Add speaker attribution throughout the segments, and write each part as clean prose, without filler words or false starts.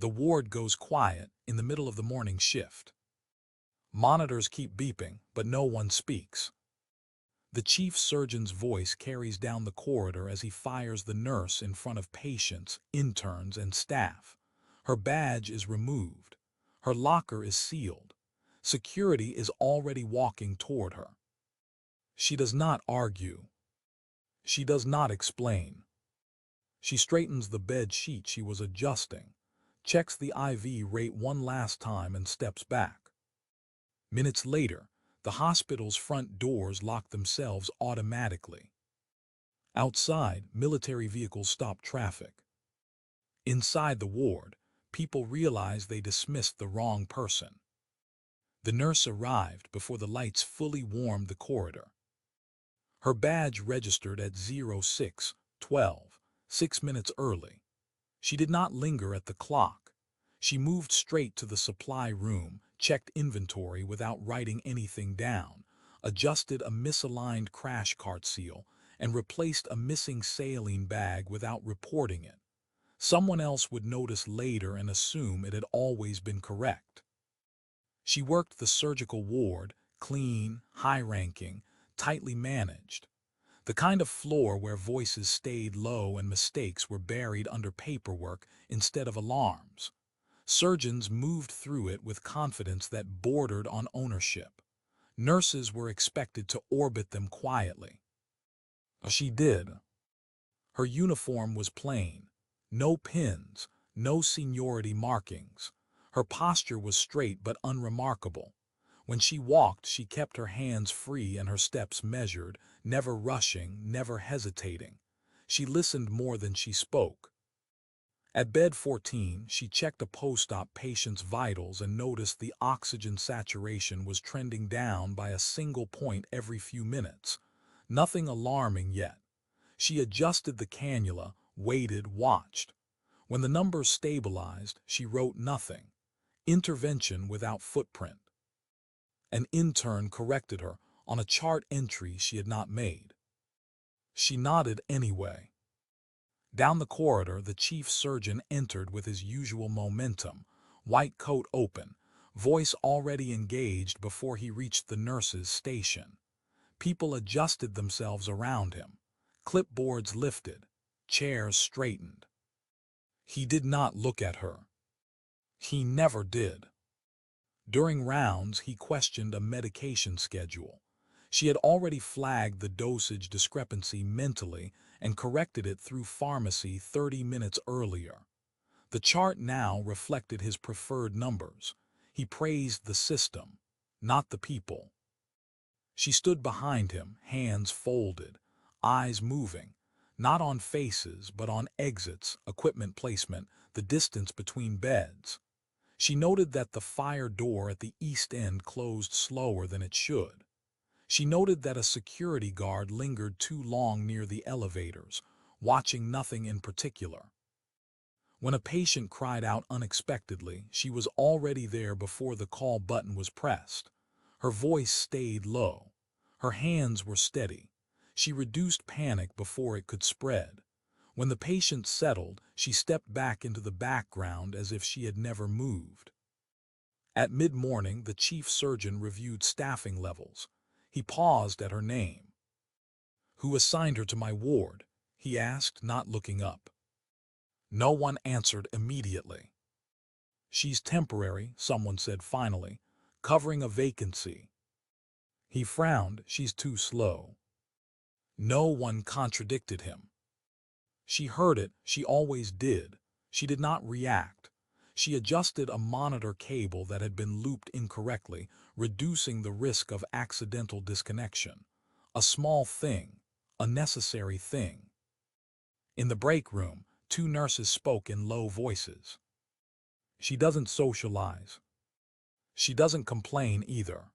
Speaker 1: The ward goes quiet in the middle of the morning shift. Monitors keep beeping, but no one speaks. The chief surgeon's voice carries down the corridor as he fires the nurse in front of patients, interns, and staff. Her badge is removed. Her locker is sealed. Security is already walking toward her. She does not argue. She does not explain. She straightens the bed sheet she was adjusting, checks the IV rate one last time and steps back. Minutes later, the hospital's front doors lock themselves automatically. Outside, military vehicles stop traffic. Inside the ward, people realize they dismissed the wrong person. The nurse arrived before the lights fully warmed the corridor. Her badge registered at 06:12, 6 minutes early. She did not linger at the clock. She moved straight to the supply room, checked inventory without writing anything down, adjusted a misaligned crash cart seal, and replaced a missing saline bag without reporting it. Someone else would notice later and assume it had always been correct. She worked the surgical ward, clean, high-ranking, tightly managed. The kind of floor where voices stayed low and mistakes were buried under paperwork instead of alarms. Surgeons moved through it with confidence that bordered on ownership. Nurses were expected to orbit them quietly. She did. Her uniform was plain. No pins, no seniority markings. Her posture was straight but unremarkable. When she walked, she kept her hands free and her steps measured, never rushing, never hesitating. She listened more than she spoke. At bed 14, she checked a post-op patient's vitals and noticed the oxygen saturation was trending down by a single point every few minutes. Nothing alarming yet. She adjusted the cannula, waited, watched. When the numbers stabilized, she wrote nothing. Intervention without footprint. An intern corrected her on a chart entry she had not made. She nodded anyway. Down the corridor, the chief surgeon entered with his usual momentum, white coat open, voice already engaged before he reached the nurse's station. People adjusted themselves around him. Clipboards lifted, chairs straightened. He did not look at her. He never did. During rounds, he questioned a medication schedule. She had already flagged the dosage discrepancy mentally and corrected it through pharmacy 30 minutes earlier. The chart now reflected his preferred numbers. He praised the system, not the people. She stood behind him, hands folded, eyes moving, not on faces but on exits, equipment placement, the distance between beds. She noted that the fire door at the east end closed slower than it should. She noted that a security guard lingered too long near the elevators, watching nothing in particular. When a patient cried out unexpectedly, she was already there before the call button was pressed. Her voice stayed low. Her hands were steady. She reduced panic before it could spread. When the patient settled, she stepped back into the background as if she had never moved. At mid-morning, the chief surgeon reviewed staffing levels. He paused at her name. "Who assigned her to my ward?" he asked, not looking up. No one answered immediately. "She's temporary," someone said finally, "covering a vacancy." He frowned. "She's too slow." No one contradicted him. She heard it, she always did. She did not react. She adjusted a monitor cable that had been looped incorrectly, reducing the risk of accidental disconnection. A small thing, a necessary thing. In the break room, two nurses spoke in low voices. "She doesn't socialize. She doesn't complain either.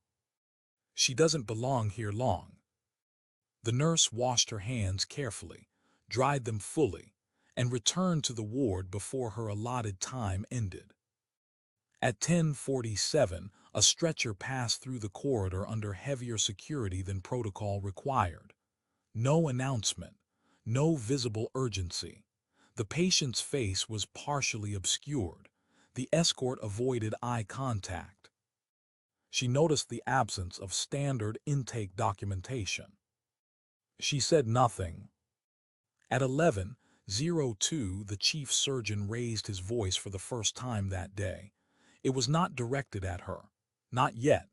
Speaker 1: She doesn't belong here long." The nurse washed her hands carefully, dried them fully, and returned to the ward before her allotted time ended. At 10:47, a stretcher passed through the corridor under heavier security than protocol required. No announcement, no visible urgency. The patient's face was partially obscured. The escort avoided eye contact. She noticed the absence of standard intake documentation. She said nothing. At 11:02, the chief surgeon raised his voice for the first time that day. It was not directed at her. Not yet.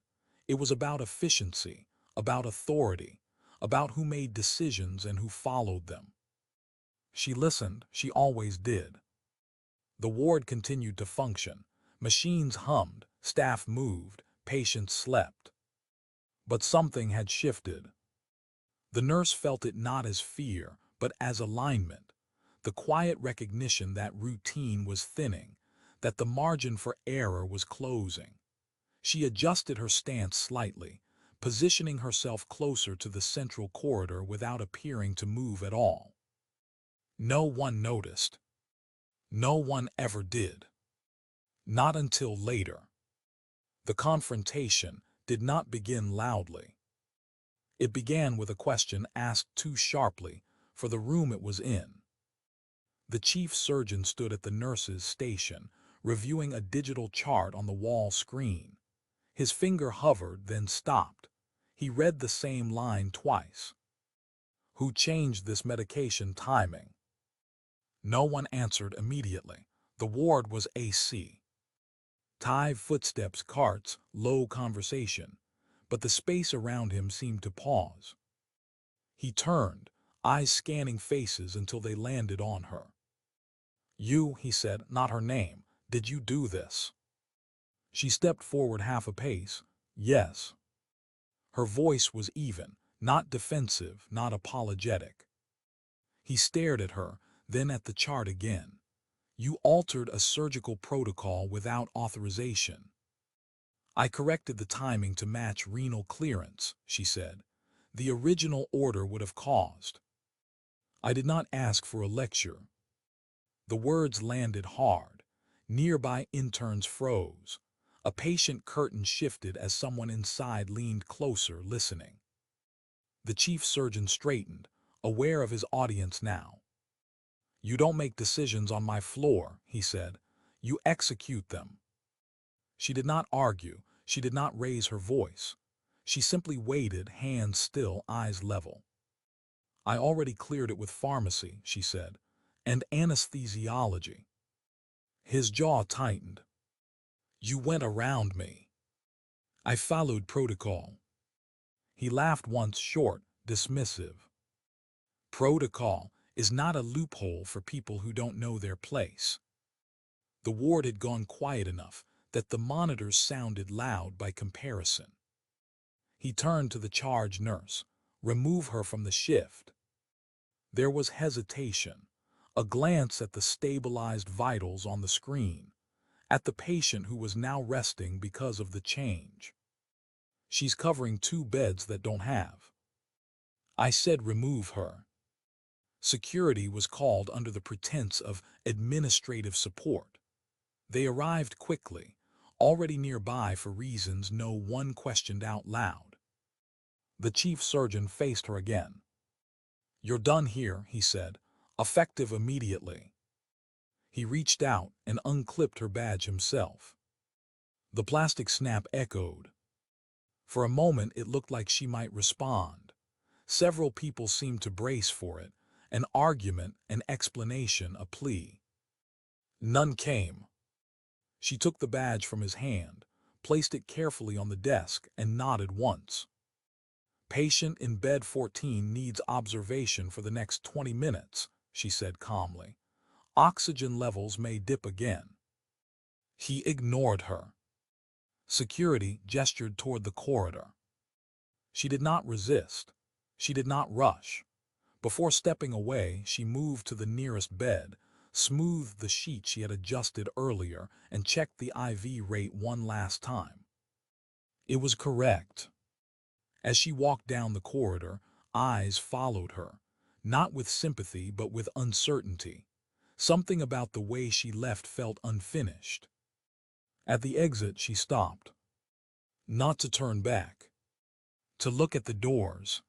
Speaker 1: It was about efficiency, about authority, about who made decisions and who followed them. She listened, she always did. The ward continued to function. Machines hummed, staff moved, patients slept. But something had shifted. The nurse felt it not as fear, but as alignment. The quiet recognition that routine was thinning, that the margin for error was closing. She adjusted her stance slightly, positioning herself closer to the central corridor without appearing to move at all. No one noticed. No one ever did. Not until later. The confrontation did not begin loudly. It began with a question asked too sharply for the room it was in. The chief surgeon stood at the nurse's station, reviewing a digital chart on the wall screen. His finger hovered, then stopped. He read the same line twice. Who changed this medication timing? No one answered immediately. The ward was AC. Tive footsteps, carts, low conversation. But the space around him seemed to pause. He turned, eyes scanning faces until they landed on her. You, he said, not her name. Did you do this? She stepped forward half a pace. Yes. Her voice was even, not defensive, not apologetic. He stared at her, then at the chart again. You altered a surgical protocol without authorization. I corrected the timing to match renal clearance, she said. The original order would have caused. I did not ask for a lecture. The words landed hard. Nearby interns froze. A patient curtain shifted as someone inside leaned closer, listening. The chief surgeon straightened, aware of his audience now. You don't make decisions on my floor, he said. You execute them. She did not argue. She did not raise her voice. She simply waited, hands still, eyes level. I already cleared it with pharmacy, she said, and anesthesiology. His jaw tightened. You went around me. I followed protocol. He laughed once, short, dismissive. Protocol is not a loophole for people who don't know their place. The ward had gone quiet enough that the monitors sounded loud by comparison. He turned to the charge nurse. Remove her from the shift. There was hesitation, a glance at the stabilized vitals on the screen, at the patient who was now resting because of the change. She's covering 2 beds that don't have. I said remove her. Security was called under the pretense of administrative support. They arrived quickly, already nearby for reasons no one questioned out loud. The chief surgeon faced her again. You're done here, he said, effective immediately. He reached out and unclipped her badge himself. The plastic snap echoed. For a moment it looked like she might respond. Several people seemed to brace for it, an argument, an explanation, a plea. None came. She took the badge from his hand, placed it carefully on the desk, and nodded once. Patient in bed 14 needs observation for the next 20 minutes, she said calmly. Oxygen levels may dip again. He ignored her. Security gestured toward the corridor. She did not resist. She did not rush. Before stepping away, she moved to the nearest bed, smoothed the sheet she had adjusted earlier, and checked the IV rate one last time. It was correct. As she walked down the corridor, eyes followed her, not with sympathy but with uncertainty. Something about the way she left felt unfinished. At the exit, she stopped. Not to turn back. To look at the doors.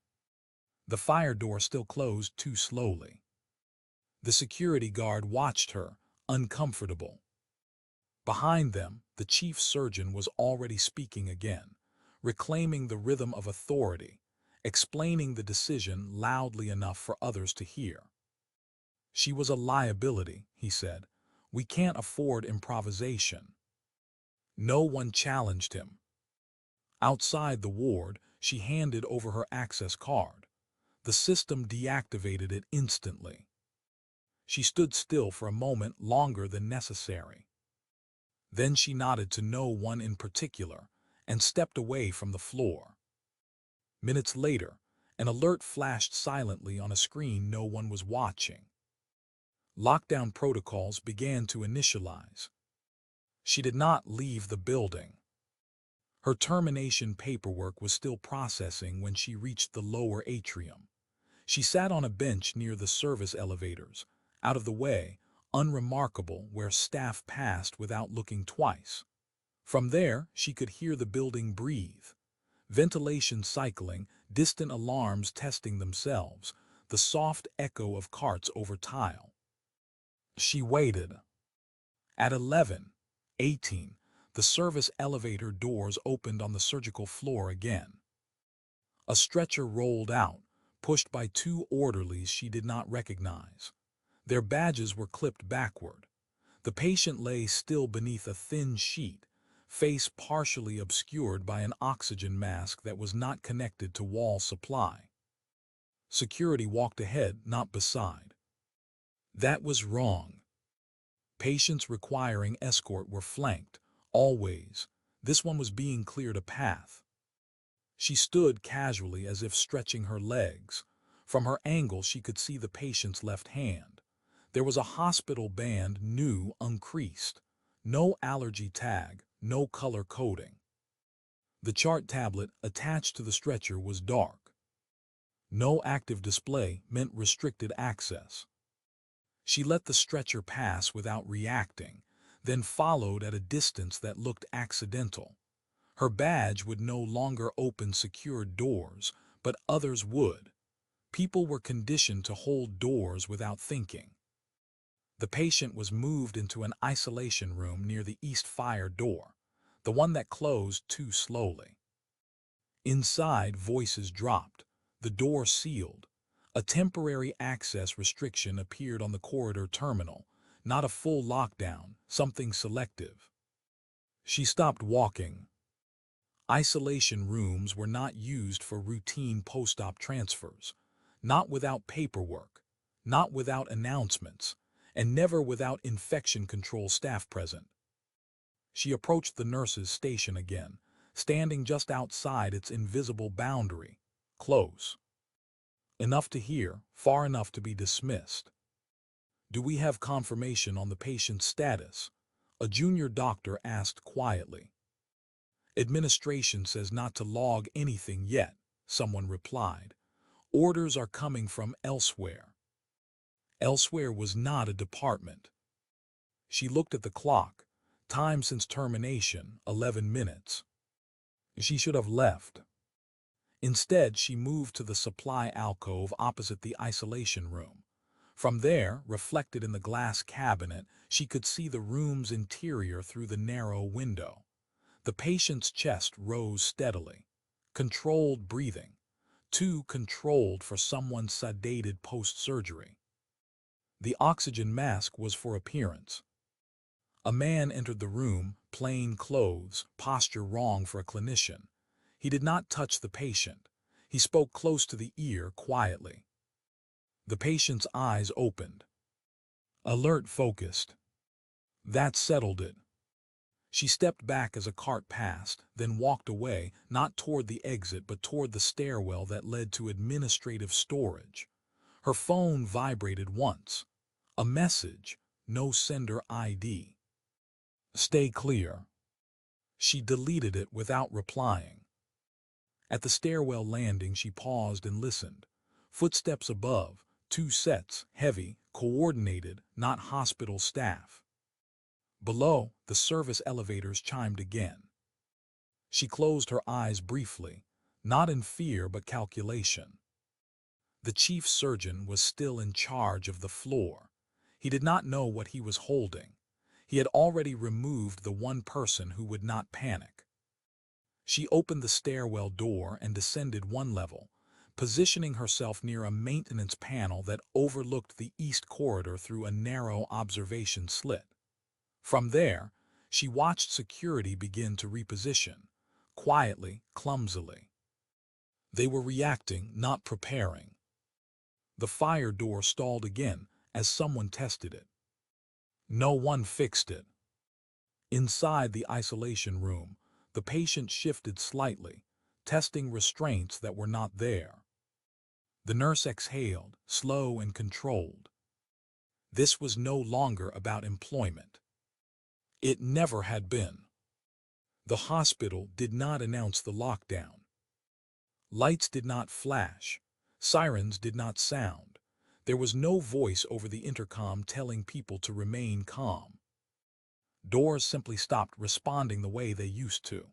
Speaker 1: The fire door still closed too slowly. The security guard watched her, uncomfortable. Behind them, the chief surgeon was already speaking again, reclaiming the rhythm of authority, explaining the decision loudly enough for others to hear. She was a liability, he said. We can't afford improvisation. No one challenged him. Outside the ward, she handed over her access card. The system deactivated it instantly. She stood still for a moment longer than necessary. Then she nodded to no one in particular and stepped away from the floor. Minutes later, an alert flashed silently on a screen no one was watching. Lockdown protocols began to initialize. She did not leave the building. Her termination paperwork was still processing when she reached the lower atrium. She sat on a bench near the service elevators, out of the way, unremarkable, where staff passed without looking twice. From there, she could hear the building breathe. Ventilation cycling, distant alarms testing themselves, the soft echo of carts over tile. She waited. At 11:18, the service elevator doors opened on the surgical floor again. A stretcher rolled out, pushed by two orderlies she did not recognize. Their badges were clipped backward. The patient lay still beneath a thin sheet, face partially obscured by an oxygen mask that was not connected to wall supply. Security walked ahead, not beside. That was wrong. Patients requiring escort were flanked, always. This one was being cleared a path. She stood casually as if stretching her legs. From her angle she could see the patient's left hand. There was a hospital band, new, uncreased. No allergy tag, no color coding. The chart tablet attached to the stretcher was dark. No active display meant restricted access. She let the stretcher pass without reacting, then followed at a distance that looked accidental. Her badge would no longer open secured doors, but others would. People were conditioned to hold doors without thinking. The patient was moved into an isolation room near the east fire door, the one that closed too slowly. Inside, voices dropped, the door sealed. A temporary access restriction appeared on the corridor terminal, not a full lockdown, something selective. She stopped walking. Isolation rooms were not used for routine post-op transfers, not without paperwork, not without announcements, and never without infection control staff present. She approached the nurse's station again, standing just outside its invisible boundary, close. Enough to hear, far enough to be dismissed. "Do we have confirmation on the patient's status?" a junior doctor asked quietly. "Administration says not to log anything yet," someone replied. "Orders are coming from elsewhere." Elsewhere was not a department. She looked at the clock. Time since termination, 11 minutes. She should have left. Instead, she moved to the supply alcove opposite the isolation room. From there, reflected in the glass cabinet, she could see the room's interior through the narrow window. The patient's chest rose steadily. Controlled breathing. Too controlled for someone sedated post-surgery. The oxygen mask was for appearance. A man entered the room, plain clothes, posture wrong for a clinician. He did not touch the patient. He spoke close to the ear, quietly. The patient's eyes opened. Alert, focused. That settled it. She stepped back as a cart passed, then walked away, not toward the exit but toward the stairwell that led to administrative storage. Her phone vibrated once. A message, no sender ID. "Stay clear." She deleted it without replying. At the stairwell landing she paused and listened. Footsteps above, two sets, heavy, coordinated, not hospital staff. Below, the service elevators chimed again. She closed her eyes briefly, not in fear but calculation. The chief surgeon was still in charge of the floor. He did not know what he was holding. He had already removed the one person who would not panic. She opened the stairwell door and descended one level, positioning herself near a maintenance panel that overlooked the east corridor through a narrow observation slit. From there, she watched security begin to reposition, quietly, clumsily. They were reacting, not preparing. The fire door stalled again as someone tested it. No one fixed it. Inside the isolation room, the patient shifted slightly, testing restraints that were not there. The nurse exhaled, slow and controlled. This was no longer about employment. It never had been. The hospital did not announce the lockdown. Lights did not flash. Sirens did not sound. There was no voice over the intercom telling people to remain calm. Doors simply stopped responding the way they used to.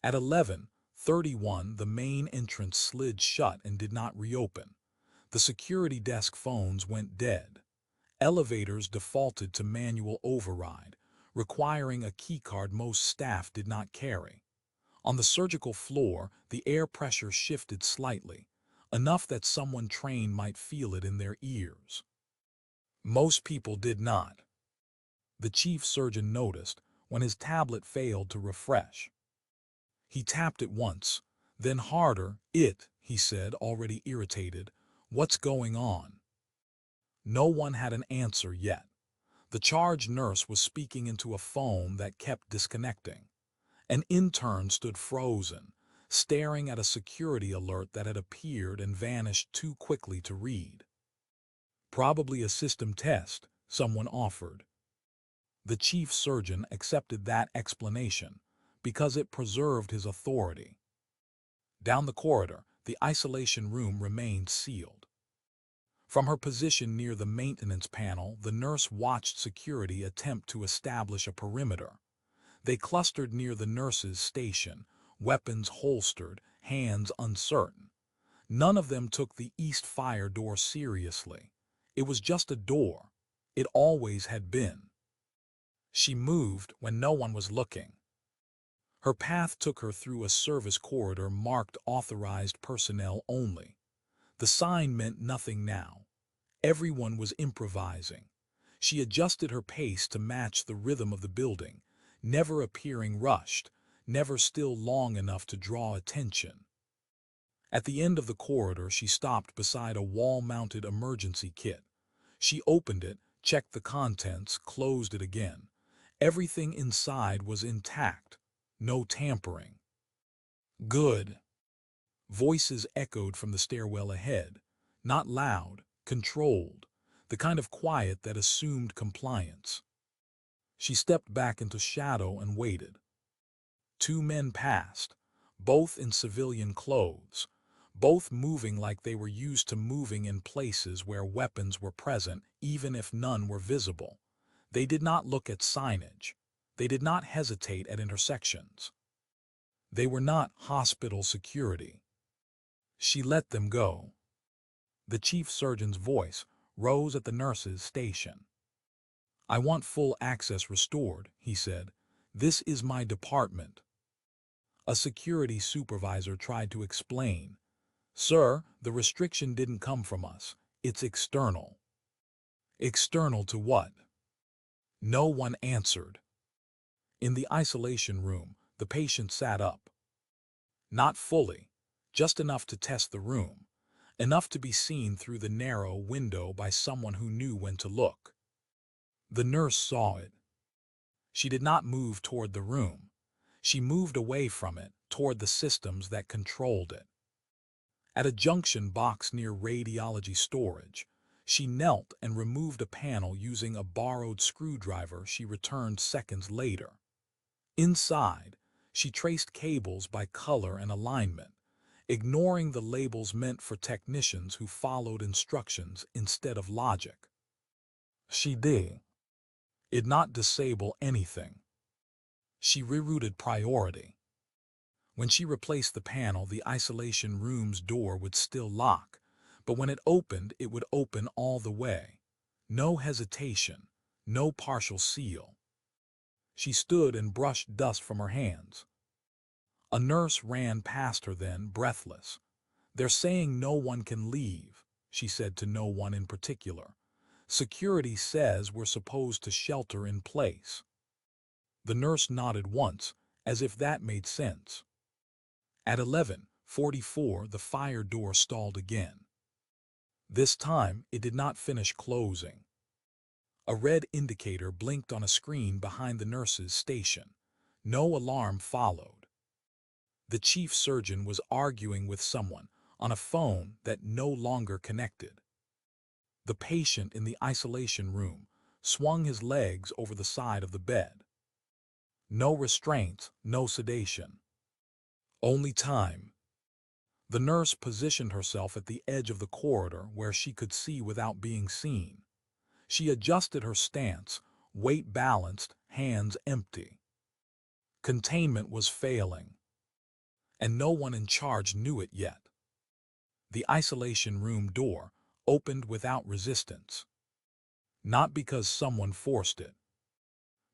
Speaker 1: At 11:31, the main entrance slid shut and did not reopen. The security desk phones went dead. Elevators defaulted to manual override, requiring a keycard most staff did not carry. On the surgical floor, the air pressure shifted slightly, enough that someone trained might feel it in their ears. Most people did not. The chief surgeon noticed when his tablet failed to refresh. He tapped it once, then harder. He said, already irritated. What's going on? No one had an answer yet. The charge nurse was speaking into a phone that kept disconnecting. An intern stood frozen, staring at a security alert that had appeared and vanished too quickly to read. Probably a system test, someone offered. The chief surgeon accepted that explanation because it preserved his authority. Down the corridor, the isolation room remained sealed. From her position near the maintenance panel, the nurse watched security attempt to establish a perimeter. They clustered near the nurse's station, weapons holstered, hands uncertain. None of them took the east fire door seriously. It was just a door. It always had been. She moved when no one was looking. Her path took her through a service corridor marked authorized personnel only. The sign meant nothing now. Everyone was improvising. She adjusted her pace to match the rhythm of the building, never appearing rushed, never still long enough to draw attention. At the end of the corridor, she stopped beside a wall-mounted emergency kit. She opened it, checked the contents, closed it again. Everything inside was intact. No tampering. Good. Voices echoed from the stairwell ahead. Not loud, controlled. The kind of quiet that assumed compliance. She stepped back into shadow and waited. Two men passed, both in civilian clothes, both moving like they were used to moving in places where weapons were present, even if none were visible. They did not look at signage. They did not hesitate at intersections. They were not hospital security. She let them go. The chief surgeon's voice rose at the nurse's station. I want full access restored, he said. This is my department. A security supervisor tried to explain. Sir, the restriction didn't come from us. It's external. External to what? No one answered. In the isolation room, the patient sat up. Not fully, just enough to test the room, enough to be seen through the narrow window by someone who knew when to look. The nurse saw it. She did not move toward the room. She moved away from it, toward the systems that controlled it. At a junction box near radiology storage, she knelt and removed a panel using a borrowed screwdriver she returned seconds later. Inside, she traced cables by color and alignment, ignoring the labels meant for technicians who followed instructions instead of logic. She did not disable anything. She rerouted priority. When she replaced the panel, the isolation room's door would still lock, but when it opened, it would open all the way. No hesitation, no partial seal. She stood and brushed dust from her hands. A nurse ran past her then, breathless. "They're saying no one can leave," she said to no one in particular. "Security says we're supposed to shelter in place." The nurse nodded once, as if that made sense. At 11:44, the fire door stalled again. This time, it did not finish closing. A red indicator blinked on a screen behind the nurse's station. No alarm followed. The chief surgeon was arguing with someone on a phone that no longer connected. The patient in the isolation room swung his legs over the side of the bed. No restraints, no sedation. Only time. The nurse positioned herself at the edge of the corridor where she could see without being seen. She adjusted her stance, weight balanced, hands empty. Containment was failing, and no one in charge knew it yet. The isolation room door opened without resistance. Not because someone forced it,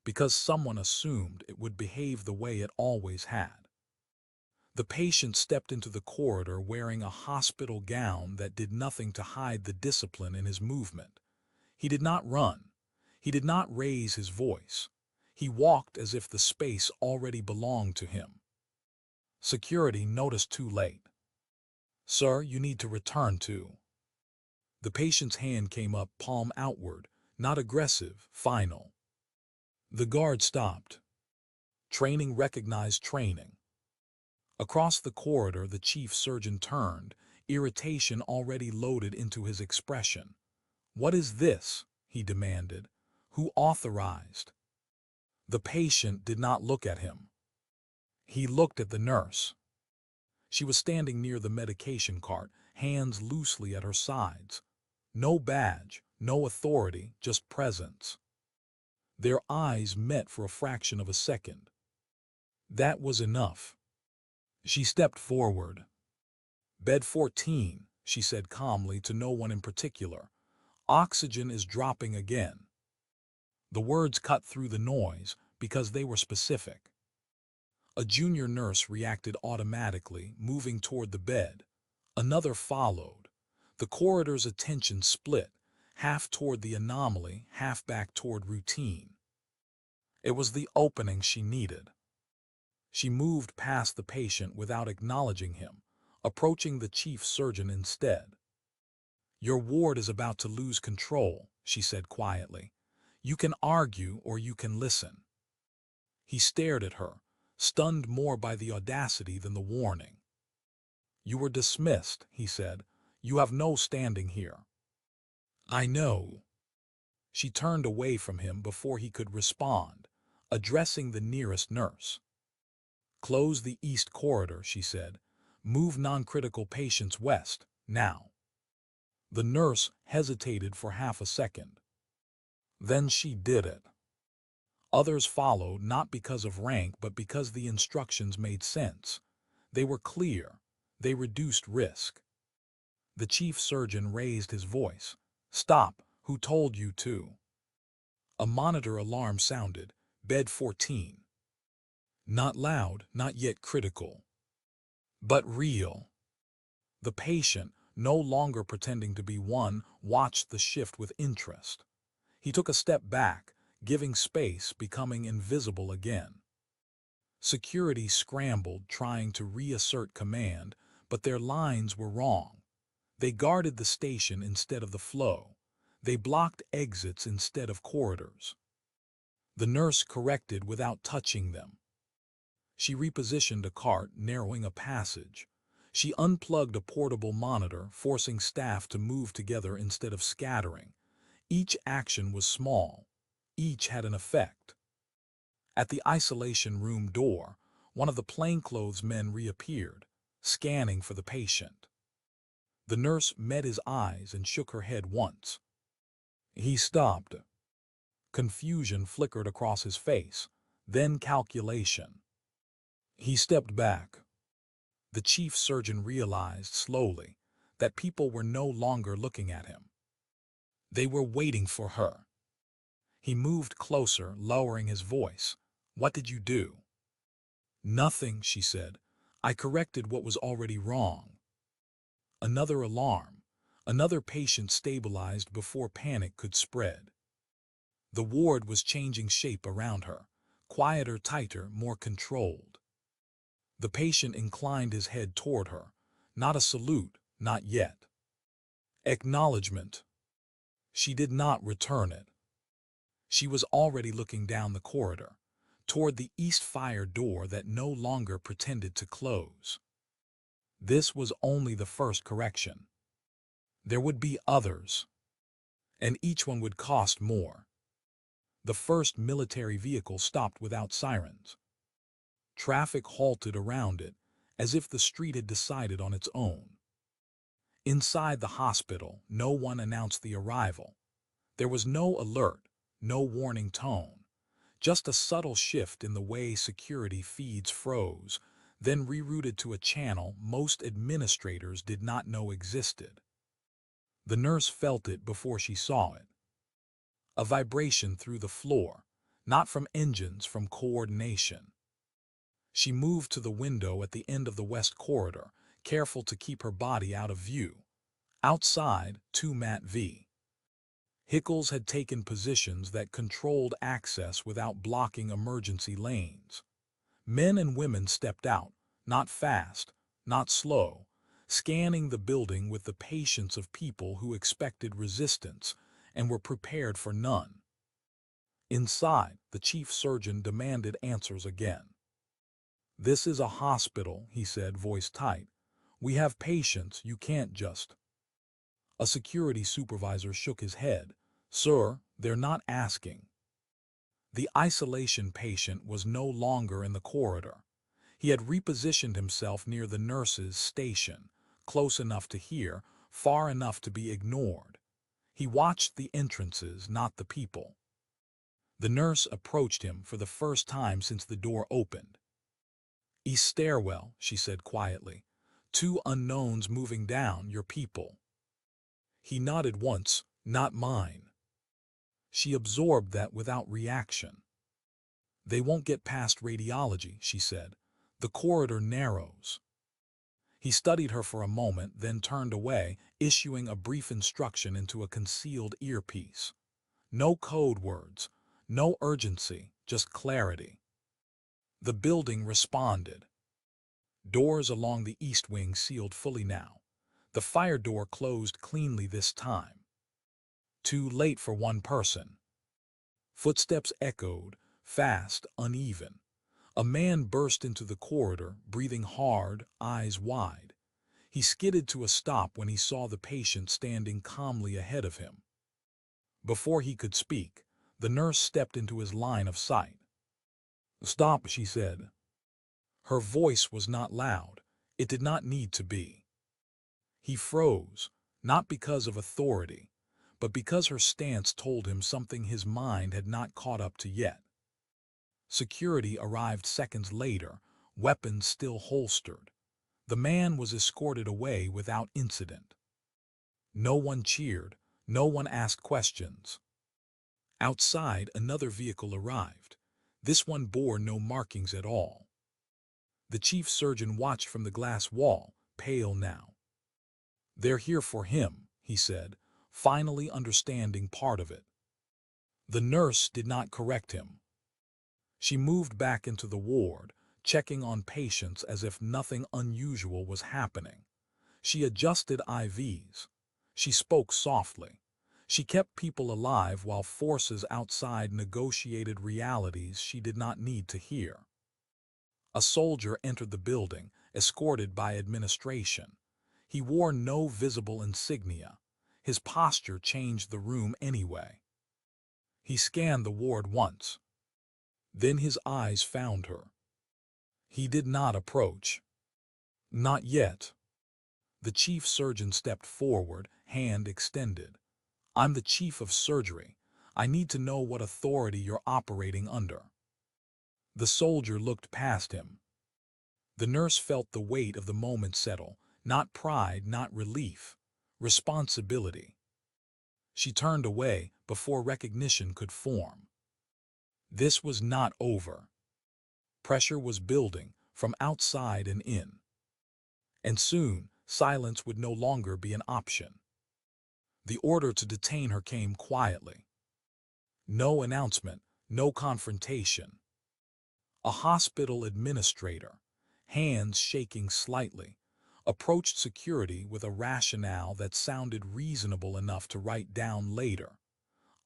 Speaker 1: because someone assumed it would behave the way it always had. The patient stepped into the corridor wearing a hospital gown that did nothing to hide the discipline in his movement. He did not run. He did not raise his voice. He walked as if the space already belonged to him. Security noticed too late. "Sir, you need to return to." The patient's hand came up, palm outward, not aggressive, final. The guard stopped. Training recognized training. Across the corridor, the chief surgeon turned, irritation already loaded into his expression. "What is this?" he demanded. "Who authorized?" The patient did not look at him. He looked at the nurse. She was standing near the medication cart, hands loosely at her sides. No badge, no authority, just presence. Their eyes met for a fraction of a second. That was enough. She stepped forward. "Bed 14, she said calmly to no one in particular. "Oxygen is dropping again." The words cut through the noise because they were specific. A junior nurse reacted automatically, moving toward the bed. Another followed. The corridor's attention split, half toward the anomaly, half back toward routine. It was the opening she needed. She moved past the patient without acknowledging him, approaching the chief surgeon instead. "Your ward is about to lose control," she said quietly. "You can argue or you can listen." He stared at her, stunned more by the audacity than the warning. "You were dismissed," he said. "You have no standing here." "I know." She turned away from him before he could respond, addressing the nearest nurse. "Close the east corridor," she said. "Move non-critical patients west, now." The nurse hesitated for half a second. Then she did it. Others followed, not because of rank, but because the instructions made sense. They were clear. They reduced risk. The chief surgeon raised his voice. "Stop! Who told you to?" A monitor alarm sounded. "Bed 14. Not loud, not yet critical. But real." The patient, no longer pretending to be one, watched the shift with interest. He took a step back, giving space, becoming invisible again. Security scrambled, trying to reassert command, but their lines were wrong. They guarded the station instead of the flow. They blocked exits instead of corridors. The nurse corrected without touching them. She repositioned a cart, narrowing a passage. She unplugged a portable monitor, forcing staff to move together instead of scattering. Each action was small. Each had an effect. At the isolation room door, one of the plainclothes men reappeared, scanning for the patient. The nurse met his eyes and shook her head once. He stopped. Confusion flickered across his face, then calculation. He stepped back. The chief surgeon realized slowly that people were no longer looking at him. They were waiting for her. He moved closer, lowering his voice. "What did you do?" "Nothing," she said. "I corrected what was already wrong." Another alarm. Another patient stabilized before panic could spread. The ward was changing shape around her, quieter, tighter, more controlled. The patient inclined his head toward her. Not a salute, not yet. Acknowledgement. She did not return it. She was already looking down the corridor, toward the east fire door that no longer pretended to close. This was only the first correction. There would be others, and each one would cost more. The first military vehicle stopped without sirens. Traffic halted around it, as if the street had decided on its own. Inside the hospital, no one announced the arrival. There was no alert, no warning tone, just a subtle shift in the way security feeds froze, then rerouted to a channel most administrators did not know existed. The nurse felt it before she saw it. A vibration through the floor, not from engines, from coordination. She moved to the window at the end of the west corridor, careful to keep her body out of view. Outside, 2 Mat V. Hickles had taken positions that controlled access without blocking emergency lanes. Men and women stepped out, not fast, not slow, scanning the building with the patience of people who expected resistance and were prepared for none. Inside, the chief surgeon demanded answers again. "This is a hospital," he said, voice tight. "We have patients, you can't just—" A security supervisor shook his head. "Sir, they're not asking." The isolation patient was no longer in the corridor. He had repositioned himself near the nurse's station, close enough to hear, far enough to be ignored. He watched the entrances, not the people. The nurse approached him for the first time since the door opened. "East stairwell," she said quietly. "2 unknowns moving down, your people." He nodded once. "Not mine." She absorbed that without reaction. "They won't get past radiology," she said. "The corridor narrows." He studied her for a moment, then turned away, issuing a brief instruction into a concealed earpiece. No code words, no urgency, just clarity. The building responded. Doors along the east wing sealed fully now. The fire door closed cleanly this time. Too late for one person. Footsteps echoed, fast, uneven. A man burst into the corridor, breathing hard, eyes wide. He skidded to a stop when he saw the patient standing calmly ahead of him. Before he could speak, the nurse stepped into his line of sight. "Stop," she said. Her voice was not loud. It did not need to be. He froze, not because of authority, but because her stance told him something his mind had not caught up to yet. Security arrived seconds later, weapons still holstered. The man was escorted away without incident. No one cheered, no one asked questions. Outside, another vehicle arrived. This one bore no markings at all. The chief surgeon watched from the glass wall, pale now. "They're here for him," he said, finally understanding part of it. The nurse did not correct him. She moved back into the ward, checking on patients as if nothing unusual was happening. She adjusted IVs. She spoke softly. She kept people alive while forces outside negotiated realities she did not need to hear. A soldier entered the building, escorted by administration. He wore no visible insignia. His posture changed the room anyway. He scanned the ward once. Then his eyes found her. He did not approach. "Not yet." The chief surgeon stepped forward, hand extended. "I'm the chief of surgery. I need to know what authority you're operating under." The soldier looked past him. The nurse felt the weight of the moment settle, not pride, not relief, responsibility. She turned away before recognition could form. This was not over. Pressure was building from outside and in. And soon, silence would no longer be an option. The order to detain her came quietly. No announcement, no confrontation. A hospital administrator, hands shaking slightly, approached security with a rationale that sounded reasonable enough to write down later.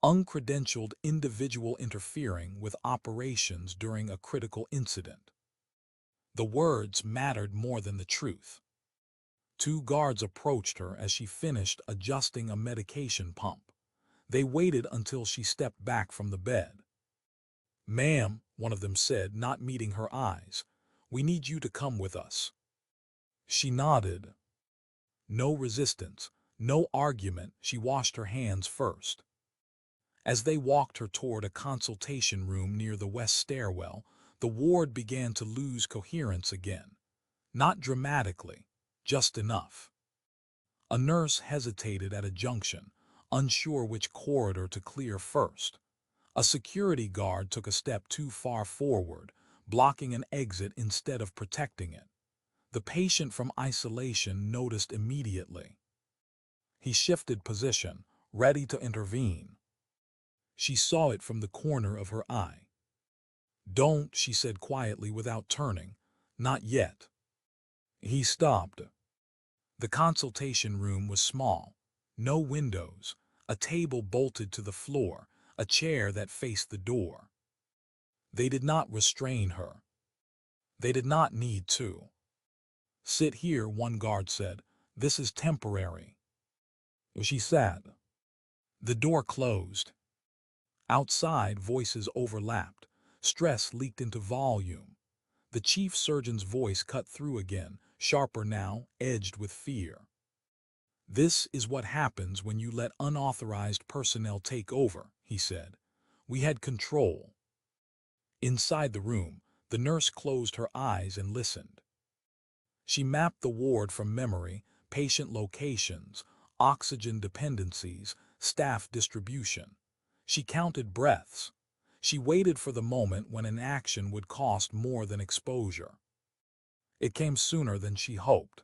Speaker 1: Uncredentialed individual interfering with operations during a critical incident. The words mattered more than the truth. Two guards approached her as she finished adjusting a medication pump. They waited until she stepped back from the bed. "Ma'am," one of them said, not meeting her eyes, "we need you to come with us." She nodded. No resistance, no argument. She washed her hands first. As they walked her toward a consultation room near the west stairwell, the ward began to lose coherence again. Not dramatically, just enough. A nurse hesitated at a junction, unsure which corridor to clear first. A security guard took a step too far forward, blocking an exit instead of protecting it. The patient from isolation noticed immediately. He shifted position, ready to intervene. She saw it from the corner of her eye. "Don't," she said quietly without turning. "Not yet." He stopped. The consultation room was small. No windows, a table bolted to the floor, a chair that faced the door. They did not restrain her. They did not need to. "Sit here," one guard said. "This is temporary." She sat. The door closed. Outside, voices overlapped. Stress leaked into volume. The chief surgeon's voice cut through again, sharper now, edged with fear. "This is what happens when you let unauthorized personnel take over," he said. "We had control." Inside the room, the nurse closed her eyes and listened. She mapped the ward from memory, patient locations, oxygen dependencies, staff distribution. She counted breaths. She waited for the moment when an action would cost more than exposure. It came sooner than she hoped.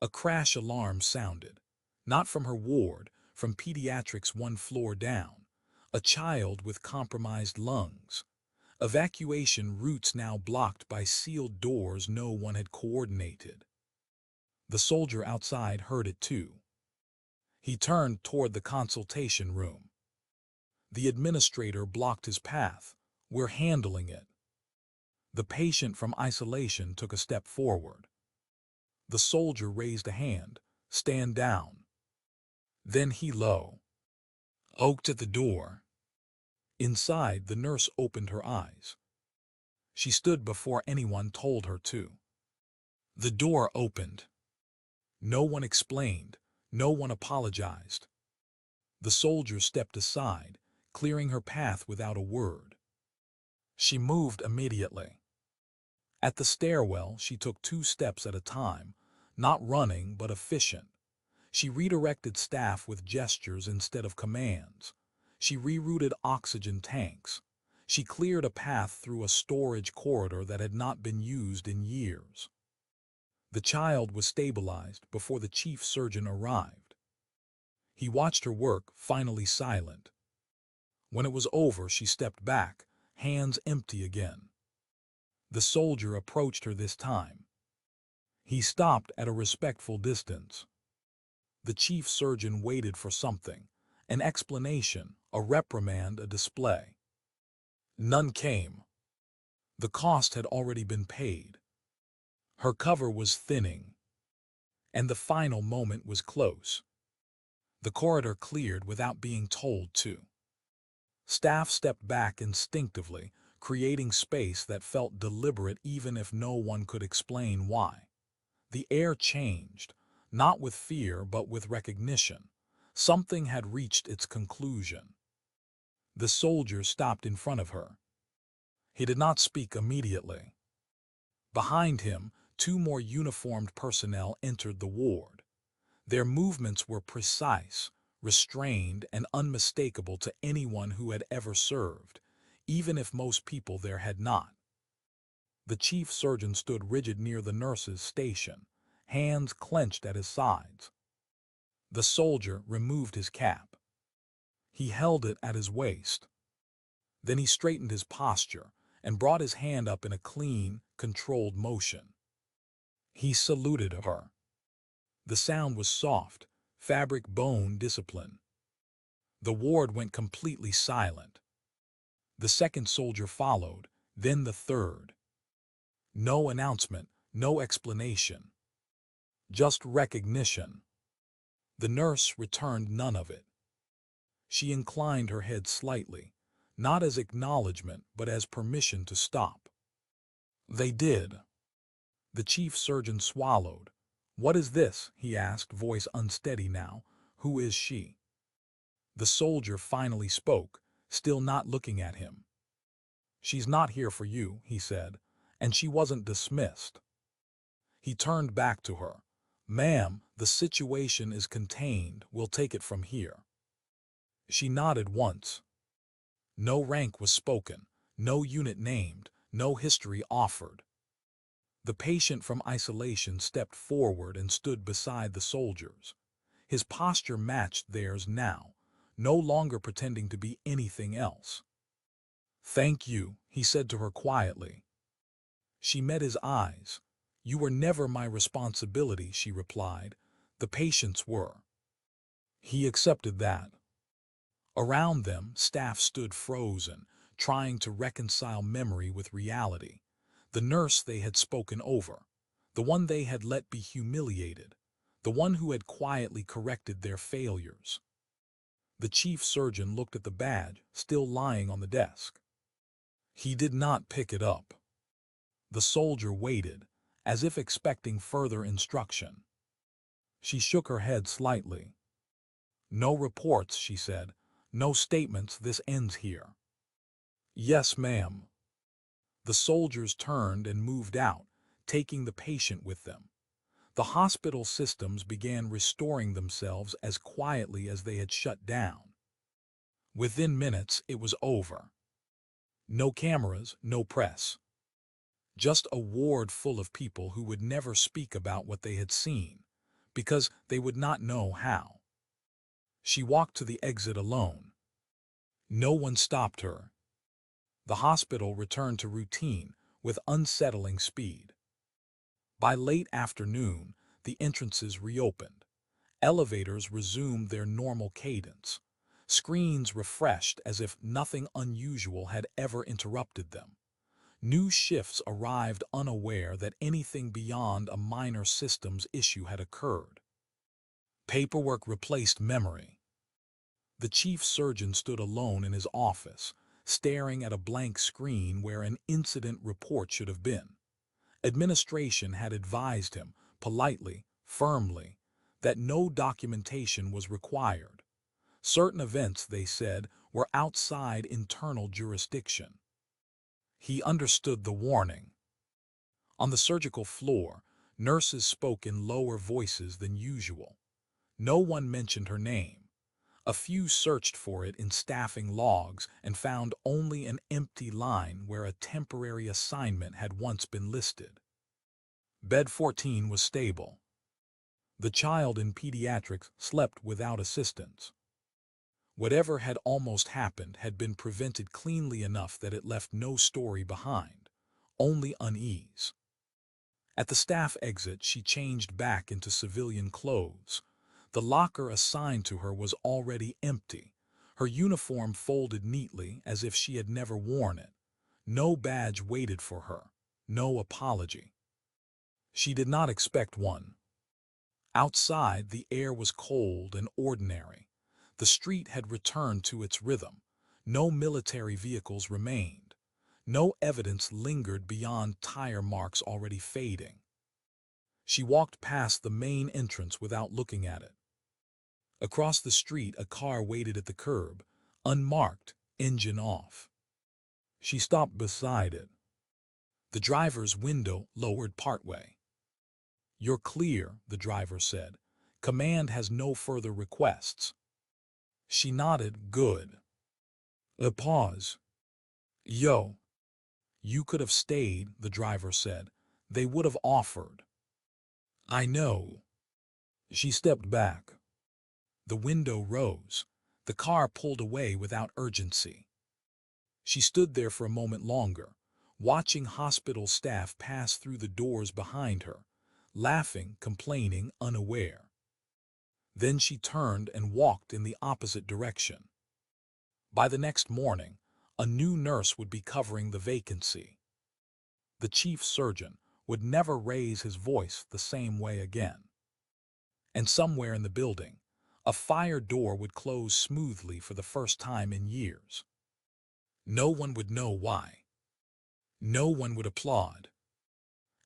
Speaker 1: A crash alarm sounded, not from her ward, from pediatrics one floor down. A child with compromised lungs. Evacuation routes now blocked by sealed doors no one had coordinated. The soldier outside heard it too. He turned toward the consultation room. The administrator blocked his path. "We're handling it." The patient from isolation took a step forward. The soldier raised a hand. "Stand down." Then he oaked at the door. Inside, the nurse opened her eyes. She stood before anyone told her to. The door opened. No one explained. No one apologized. The soldier stepped aside, clearing her path without a word. She moved immediately. At the stairwell, she took 2 steps at a time, not running but efficient. She redirected staff with gestures instead of commands. She rerouted oxygen tanks. She cleared a path through a storage corridor that had not been used in years. The child was stabilized before the chief surgeon arrived. He watched her work, finally silent. When it was over, she stepped back, hands empty again. The soldier approached her this time. He stopped at a respectful distance. The chief surgeon waited for something, an explanation, a reprimand, a display. None came. The cost had already been paid. Her cover was thinning. And the final moment was close. The corridor cleared without being told to. Staff stepped back instinctively, creating space that felt deliberate even if no one could explain why. The air changed, not with fear but with recognition. Something had reached its conclusion. The soldier stopped in front of her. He did not speak immediately. Behind him, 2 more uniformed personnel entered the ward. Their movements were precise, restrained and unmistakable to anyone who had ever served, even if most people there had not. The chief surgeon stood rigid near the nurse's station, hands clenched at his sides. The soldier removed his cap. He held it at his waist. Then he straightened his posture and brought his hand up in a clean, controlled motion. He saluted her. The sound was soft, fabric bone discipline. The ward went completely silent. The second soldier followed, then the third. No announcement, no explanation. Just recognition. The nurse returned none of it. She inclined her head slightly, not as acknowledgement but as permission to stop. They did. The chief surgeon swallowed. "What is this?" he asked, voice unsteady now. "Who is she?" The soldier finally spoke, still not looking at him. "She's not here for you," he said, "and she wasn't dismissed." He turned back to her. "Ma'am, the situation is contained. We'll take it from here." She nodded once. No rank was spoken, no unit named, no history offered. The patient from isolation stepped forward and stood beside the soldiers. His posture matched theirs now, no longer pretending to be anything else. "Thank you," he said to her quietly. She met his eyes. "You were never my responsibility," she replied. "The patients were." He accepted that. Around them, staff stood frozen, trying to reconcile memory with reality. The nurse they had spoken over, the one they had let be humiliated, the one who had quietly corrected their failures. The chief surgeon looked at the badge, still lying on the desk. He did not pick it up. The soldier waited, as if expecting further instruction. She shook her head slightly. "No reports," she said. "No statements. This ends here." "Yes, ma'am." The soldiers turned and moved out, taking the patient with them. The hospital systems began restoring themselves as quietly as they had shut down. Within minutes, it was over. No cameras, no press. Just a ward full of people who would never speak about what they had seen, because they would not know how. She walked to the exit alone. No one stopped her. The hospital returned to routine with unsettling speed. By late afternoon, the entrances reopened. Elevators resumed their normal cadence. Screens refreshed as if nothing unusual had ever interrupted them. New shifts arrived unaware that anything beyond a minor systems issue had occurred. Paperwork replaced memory. The chief surgeon stood alone in his office, staring at a blank screen where an incident report should have been. Administration had advised him, politely, firmly, that no documentation was required. Certain events, they said, were outside internal jurisdiction. He understood the warning. On the surgical floor, nurses spoke in lower voices than usual. No one mentioned her name. A few searched for it in staffing logs and found only an empty line where a temporary assignment had once been listed. Bed 14 was stable. The child in pediatrics slept without assistance. Whatever had almost happened had been prevented cleanly enough that it left no story behind, only unease. At the staff exit, she changed back into civilian clothes. The locker assigned to her was already empty, her uniform folded neatly as if she had never worn it. No badge waited for her, no apology. She did not expect one. Outside, the air was cold and ordinary. The street had returned to its rhythm. No military vehicles remained. No evidence lingered beyond tire marks already fading. She walked past the main entrance without looking at it. Across the street, a car waited at the curb, unmarked, engine off. She stopped beside it. The driver's window lowered partway. "You're clear," the driver said. "Command has no further requests." She nodded, good. A pause. Yo, you could have stayed, the driver said. They would have offered. I know. She stepped back. The window rose. The car pulled away without urgency. She stood there for a moment longer, watching hospital staff pass through the doors behind her, laughing, complaining, unaware. Then she turned and walked in the opposite direction. By the next morning, a new nurse would be covering the vacancy. The chief surgeon would never raise his voice the same way again. And somewhere in the building, a fire door would close smoothly for the first time in years. No one would know why. No one would applaud.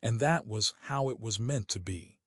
Speaker 1: And that was how it was meant to be.